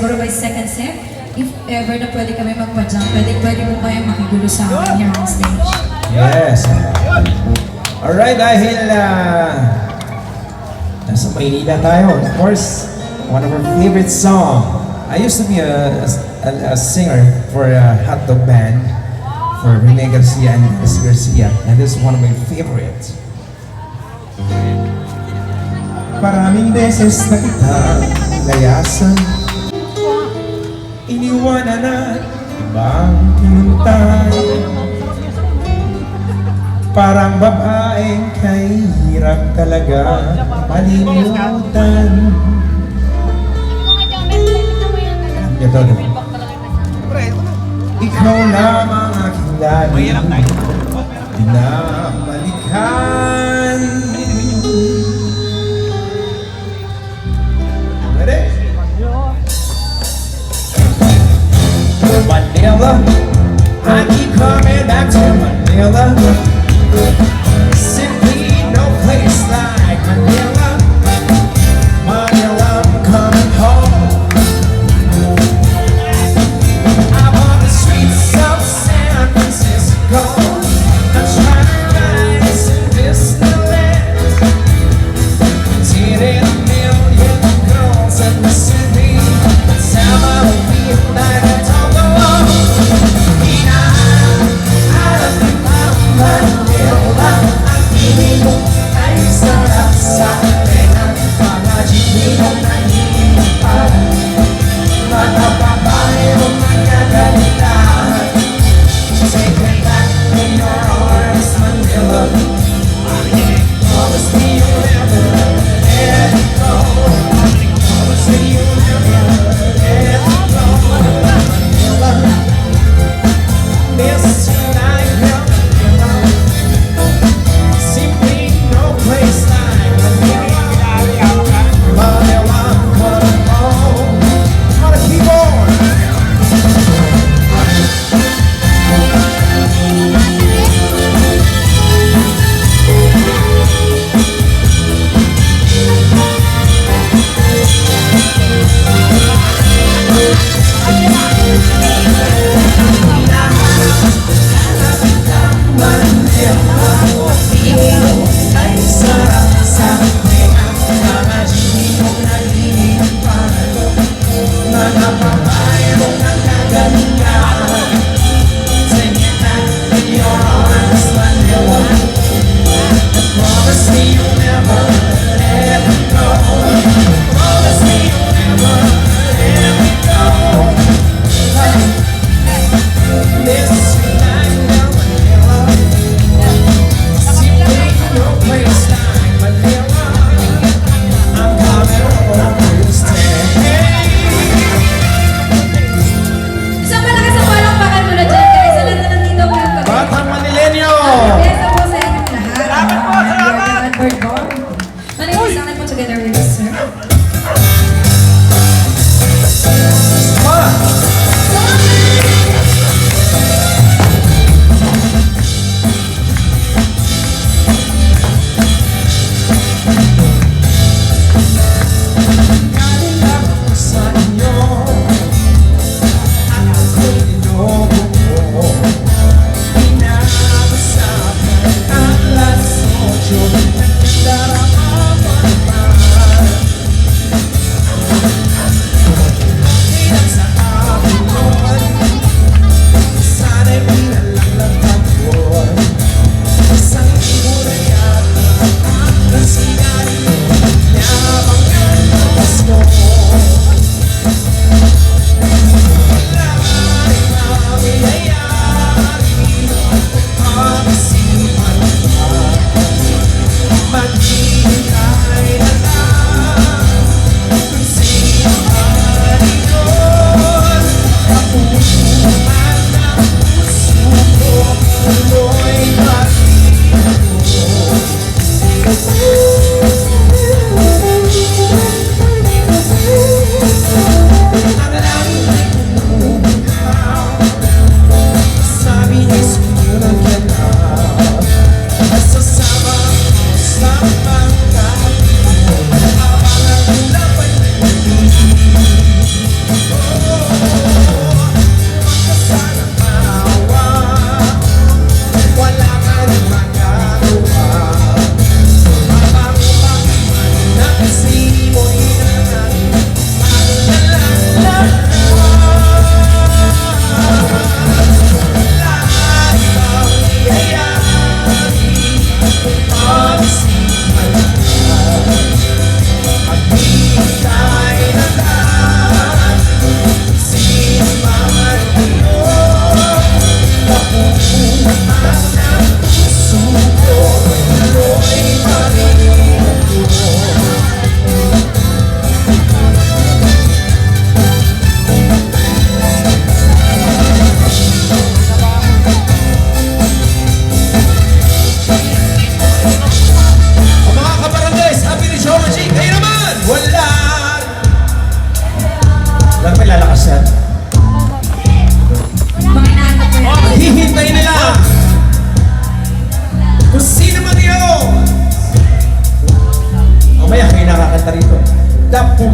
siguro by second set, if ever na pwede kami magpa-jump, pwede po kayo makigulo sa akin here on stage. Yes. Alright, dahil nasa Maynila tayo. Of course, one of our favorite song. I used to be a singer for a hotdog band for Rene Garcia and Chris Garcia. And this is one of my favorites. Maraming beses na kita layasan, iniwanan at ibang pinuntay. Parang babaeng kahirap talaga malimutan. Ito, ikaw lamang aking lagi binabalikan. Ready? Manila, I keep coming back to Manila. Simply no place like Manila. Manila, I'm coming home. I'm on the streets of San Francisco. I'm trying to rise in Disneyland. Seeing a million girls in the city. Some of them feel like I don't belong. I love you, Bakit may lalakas yan? Mga inaanap ko yan. Hihintay nila kung sino man yun. Mamaya kayo nakakanta rito. Dapat